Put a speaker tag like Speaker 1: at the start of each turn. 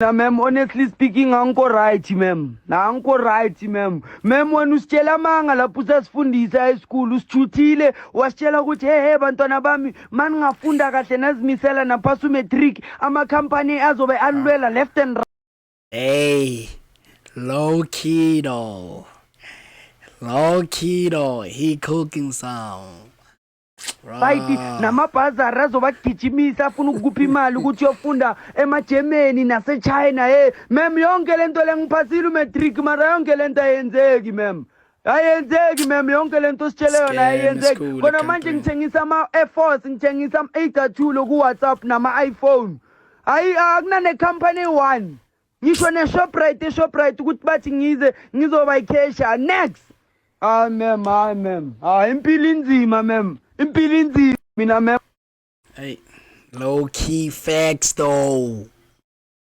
Speaker 1: Na ma'am, honestly speaking, anko right ma'am. Na anko right ma'am. Ma'am, wena usitshela amanga lapho usasifundisa esikole usithuthile wasitshela ukuthi he bantwana bami mani ngafunda kahle nazimisela naphasa umatric ama-company azobe anilwela left and right.
Speaker 2: Hey, low key though. Low key though. He cooking some.
Speaker 1: Right, namabhazari azobagijimisa afuna ukukupha imali ukuthi uyofunda ema-Germany nase-China. Ma'am, yonke lento lengiphasile umatric mara yonke lento ayenzeki ma'am. Ayenzeki ma'am, yonke lento ositshele yona ayenzeki. Kona manje ngithengisa ama-Air Force, ngithengisa ama-82 ku-WhatsApp nama-iPhone. Akunane-company one. Ngisho ne-Shoprite ukuthi bathi ngize ngizoba yi-cashier next. Ma'am, ma'am. Impilo inzima ma'am. Impilo inzima mina ma'am.
Speaker 2: Hey, low key facts though.